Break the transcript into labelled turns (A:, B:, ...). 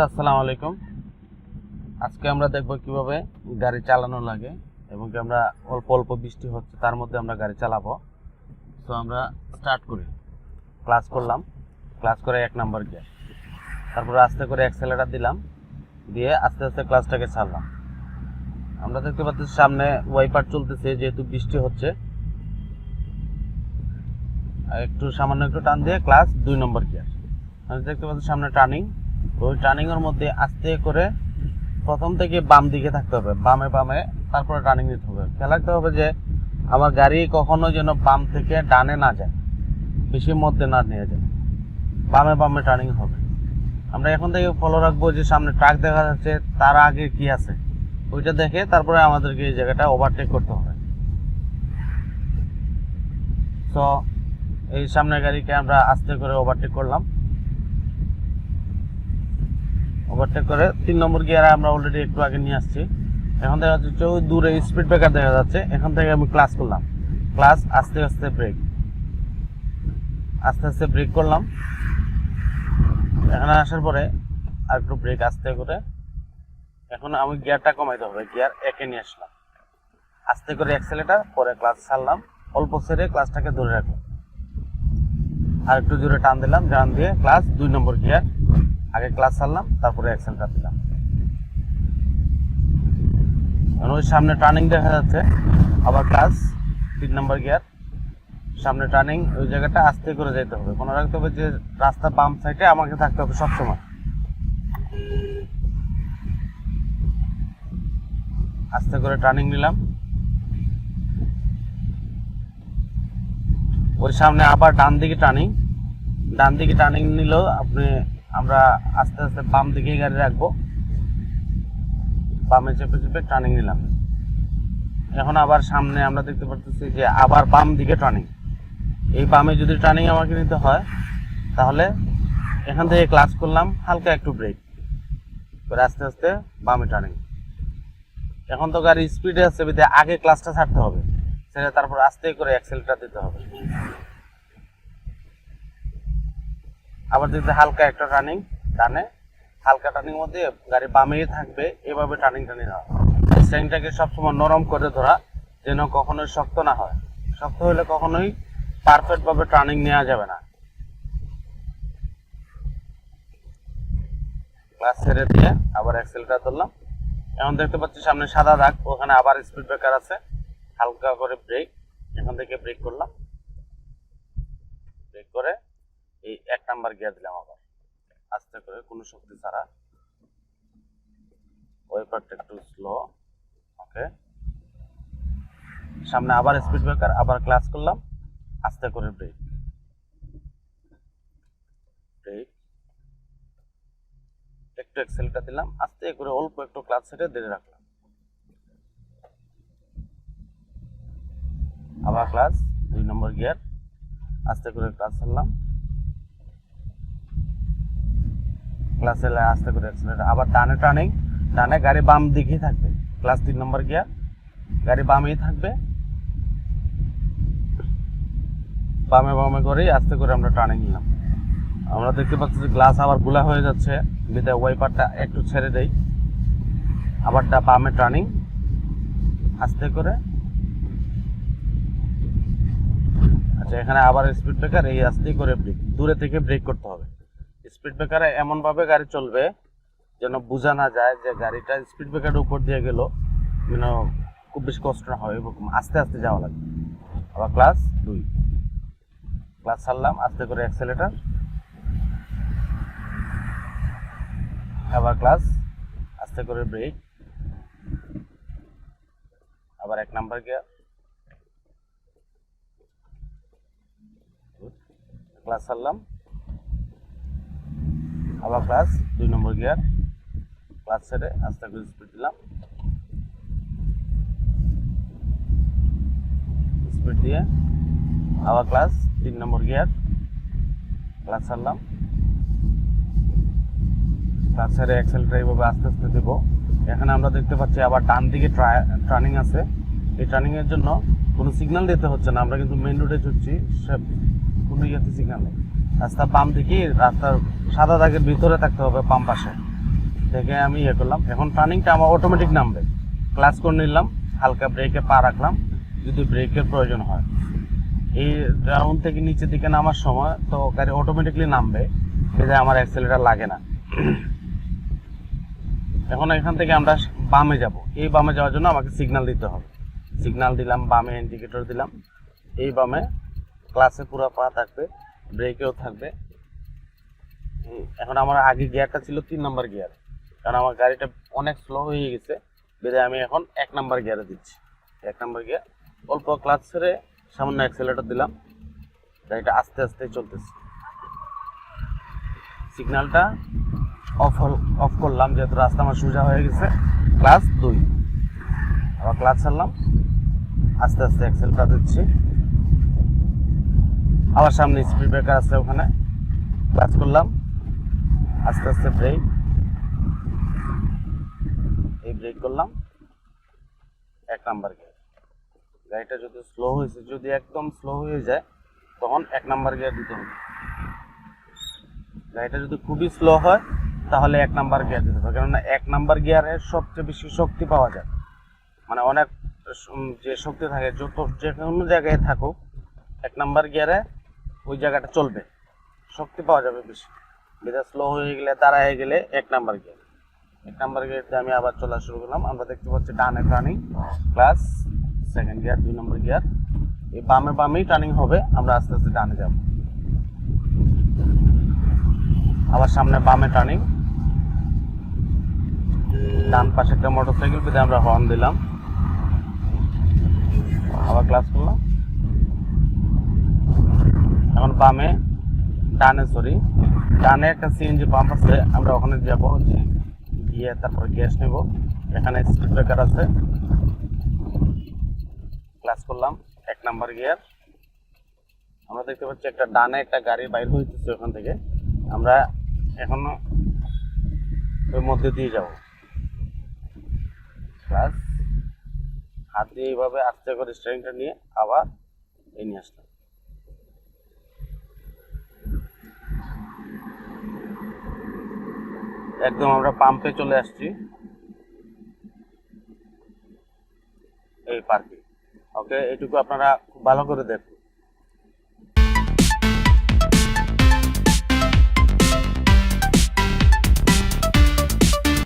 A: আসসালামু আলাইকুম। আজকে আমরা দেখব কিভাবে গাড়ি চালানো লাগে এবং কি আমরা অল্প অল্প বৃষ্টি হচ্ছে তার মধ্যে আমরা গাড়ি চালাবো। তো আমরা স্টার্ট করি, ক্লাস করলাম, ক্লাস করে 1 নাম্বার গিয়ার, তারপরে আস্তে করে অ্যাক্সেলারেটর দিলাম, দিয়ে আস্তে আস্তে ক্লাসটাকে ছাড়লাম। আমরা দেখতে পাচ্ছি সামনে ওয়াইপার চলতেছে, যেহেতু বৃষ্টি হচ্ছে। একটু সামান্য একটু টান দিয়ে ক্লাস 2 নম্বর গিয়ার। আমরা দেখতে পাচ্ছি সামনে টার্নিং, ওই টার্নিংয়ের মধ্যে আস্তে করে প্রথম থেকে বাম দিকে থাকতে হবে, বামে বামে তারপরে টার্নিং দিতে হবে। খেয়াল রাখতে হবে যে আমার গাড়ি কখনো যেন বাম থেকে ডানে না যায়, বেশি মধ্যে না নিয়ে যায়, বামে বামে টার্নিং হবে। আমরা এখন থেকে ফলো রাখবো যে সামনে ট্রাক দেখা যাচ্ছে, তার আগে কি আছে ওইটা দেখে তারপরে আমাদেরকে এই জায়গাটা ওভারটেক করতে হবে। তো এই সামনের গাড়িকে আমরা আস্তে করে ওভারটেক করলাম, ওভারটেক করে 3 নম্বর গিয়ারে আমরা অলরেডি একটু আগে নিয়ে আসছি। এখন দেখা যাচ্ছে ওই দূরে স্পিড ব্রেকার দেখা যাচ্ছে, এখান থেকে আমি ক্লাস করলাম, ক্লাস আস্তে আস্তে ব্রেক, আস্তে আস্তে ব্রেক করলাম। এখানে আসার পরে আর একটু ব্রেক আস্তে করে, এখন আমি গিয়ারটা কমাইতে হবে, গিয়ার 1-এ নিয়ে আসলাম, আস্তে করে অ্যাক্সেলেটর, পরে ক্লাস ছাড়লাম, অল্প ছেড়ে ক্লাসটাকে ধরে রাখলাম, আর একটু জোরে টান দিলাম, টান দিয়ে ক্লাস 2 নম্বর গিয়ার, আগে ক্লাস ছাড়লাম, তারপরে অ্যাক্সেলটা দিলাম। ওই সামনে টার্নিং দেখা যাচ্ছে, আবার ক্লাস 3 নম্বর গিয়ার, সামনে টার্নিং, ওই জায়গাটা আস্তে করে যেতে হবে। মনে রাখতে হবে যে রাস্তা বাম সাইডে আমাকে থাকতে হবে সবসময়। আস্তে করে টার্নিং নিলাম, ওই সামনে আবার ডান দিকে টার্নিং, ডান দিকে টার্নিং নিলেও আমরা আস্তে আস্তে বাম দিকে গাড়ি রাখবো, বামে চেপে চেপে টার্নিং নিলাম। এখন আবার সামনে আমরা দেখতে পাচ্ছি যে আবার বাম দিকে টার্নিং, এই বামে যদি টার্নিং আমাকে নিতে হয় তাহলে এখান থেকে ক্লাস করলাম, হালকা একটু ব্রেক করে আস্তে আস্তে বামে টার্নিং। এখন তো গাড়ি স্পিডে আছে, বিধে আগে ক্লাসটা ছাড়তে হবে, ছেড়ে তারপর আস্তে করে অ্যাক্সেলটা দিতে হবে। আবার দেখতে হালকা একটা টার্নিং, ডানে হালকা টার্নিং মধ্যে গাড়ি বামেই থাকবে, এভাবে টার্নিংটা নিতে হবে। স্ট্যান্ডটাকে সবসময় নরম করে ধরা, যেন কখনোই শক্ত না হয়, শক্ত হলে কখনোই পারফেক্টভাবে টার্নিং নেওয়া যাবে না। ক্লাস ছেড়ে দিয়ে আবার অ্যাক্সেলটা ধরলাম। এখন দেখতে পাচ্ছি সামনে সাদা দাগ, ওখানে আবার স্পিড ব্রেকার আছে, হালকা করে ব্রেক, এখান থেকে ব্রেক করলাম, ব্রেক করে এই 1 নাম্বার গিয়ার দিলাম, আবার আস্তে করে কোনো শক্তি ছাড়া, ওয়াইপারটা একটু স্লো। ওকে, সামনে আবার স্পিড ব্রেকার, আবার ক্লাস করলাম, আস্তে করে ব্রেক, ব্রেক, একটু এক্সেলটা দিলাম, আস্তে করে অল্প একটু ক্লাস ছেড়ে ধরে রাখলাম, আবার ক্লাস 2 নম্বর গিয়ার, আস্তে করে ক্লাস ছাড়লাম, ক্লাস এলে আস্তে করে অ্যাক্সেলারেটর, আবার ডানে টার্নিং, ডানে গাড়ি বাম দিকেই থাকবে, ক্লাস 3 নম্বর গিয়ার, গাড়ি বামেই থাকবে, বামে বামে করেই আস্তে করে আমরা টার্নিং নিলাম। আমরা দেখতে পাচ্ছি যে গ্লাস আবার গোলা হয়ে যাচ্ছে, বিদায় ওয়াইপারটা একটু ছেড়ে দেই, আবারটা বামে টার্নিং, আস্তে করে। আচ্ছা, এখানে আবার স্পিড ব্রেকার, এই আস্তে করে ব্রেক, দূরে থেকে ব্রেক করতে হবে। স্পিড ব্রেকারে এমনভাবে গাড়ি চলবে যেন বোঝা না যায় যে গাড়িটা স্পিড ব্রেকারের উপর দিয়ে গেল, যেন খুব বেশি কষ্ট না হয়, এরকম আস্তে আস্তে যাওয়া লাগবে। আবার ক্লাস 2, ক্লাস ছাড়লাম, আস্তে করে অ্যাক্সেলেটর, আবার ক্লাস, আস্তে করে ব্রেক, আবার 1 নাম্বার গিয়ার, ক্লাস ছাড়লাম, আবার ক্লাস 2 নম্বর গিয়ার, ক্লাস ছেড়ে আস্তে করে স্পিড দিলাম, স্পিড দিয়ে আবার ক্লাস 3 নম্বর গিয়ার, ক্লাস ছাড়লাম, ক্লাস ছেড়ে অ্যাক্সেলটা এইভাবে আস্তে আস্তে দেবো। এখানে আমরা দেখতে পাচ্ছি আবার ডান দিকে টার্নিং আছে, এই টার্নিংয়ের জন্য কোনো সিগন্যাল দিতে হচ্ছে না, আমরা কিন্তু মেইন রোডে চলছি, কোনো ইয়েতে সিগন্যাল নেই। রাস্তা বাম দিকে, রাস্তার সাদা দাগের ভিতরে থাকতে হবে, বাম পাশে, দেখে আমি ইয়ে করলাম। এখন টার্নিংটা আমার অটোমেটিক নামবে, ক্লাস করে নিলাম, হালকা ব্রেকে পা রাখলাম যদি ব্রেকের প্রয়োজন হয়। এই গ্রাউন্ড থেকে নিচের দিকে নামার সময় তো গাড়ি অটোমেটিকলি নামবে, এতে আমার অ্যাক্সেলেটার লাগে না। এখন এখান থেকে আমরা বামে যাব। এই বামে যাওয়ার জন্য আমাকে সিগন্যাল দিতে হবে। সিগন্যাল দিলাম, বামে ইন্ডিকেটর দিলাম। এই বামে ক্লাসে পুরো পা থাকবে, ব্রেকেও থাকবে। এখন আমার আগে গিয়ারটা ছিল 3 নম্বর গিয়ার, কারণ আমার গাড়িটা অনেক স্লো হয়ে গেছে, বেঁধে আমি এখন 1 নম্বর গিয়ারে দিচ্ছি। 1 নম্বর গিয়ার, অল্প ক্লাচ ছেড়ে সামান্য অ্যাক্সেলেটার দিলাম, গাড়িটা আস্তে আস্তে চলতেছে। সিগন্যালটা অফ করলাম, যেহেতু রাস্তা আমার সোজা হয়ে গেছে। ক্লাস 2, আবার ক্লাচ ছাড়লাম, আস্তে আস্তে অ্যাক্সেলটা দিচ্ছি। আবার সামনে স্পিড ব্রেকার আছে, ওখানে ক্লাচ করলাম, আস্তে আস্তে ব্রেক, এই ব্রেক করলাম, 1 নাম্বার গিয়ার। গাড়িটা যদি স্লো হয়েছে, যদি একদম স্লো হয়ে যায় তখন 1 নাম্বার গিয়ার দিতে হবে। গাড়িটা যদি খুবই স্লো হয় তাহলে 1 নাম্বার গিয়ার দিতে হবে, কেননা 1 নাম্বার গিয়ারে সবচেয়ে বেশি শক্তি পাওয়া যায়। মানে অনেক যে শক্তি থাকে, যত যে কোনো জায়গায় থাকুক 1 নাম্বার গিয়ারে ওই জায়গাটা চলবে, শক্তি পাওয়া যাবে বেশি। যেটা স্লো হয়ে গেলে, দাঁড়ায় গেলে 1 নাম্বার গিয়ার। 1 নাম্বার গিয়ারতে আমি আবার চলা শুরু করলাম। আমরা দেখতে পাচ্ছি ডানে টার্নিং, ক্লাস, সেকেন্ড গিয়ার, 2 নম্বর গিয়ার। এই বামেই টার্নিং হবে, আমরা আস্তে আস্তে ডানে যাব। আবার সামনে বামে টার্নিং, ডান পাশে একটা মোটরসাইকেল পেতে আমরা হর্ন দিলাম, আবার ক্লাস করলাম। এখন ডানে একটা সিএনজি পাম্প আছে, আমরা ওখানে যাবো, গিয়ে তারপর গ্যাস নেব। এখানে স্পিড ব্রেকার আছে, ক্লাস করলাম, 1 নাম্বার গিয়ার। আমরা দেখতে পাচ্ছি একটা ডানে একটা গাড়ি বাইর হইতেছে ওখান থেকে, আমরা এখন ওর মধ্যে দিয়ে যাব। ক্লাস, হাত দিয়ে এইভাবে আস্তে করে স্টিয়ারিংটা নিয়ে আবার এই নিয়ে আসলাম। একদম আমরা পাম্পে চলে আসছি, এই পার্কে। ওকে, এটুকু আপনারা খুব ভালো করে দেখুন।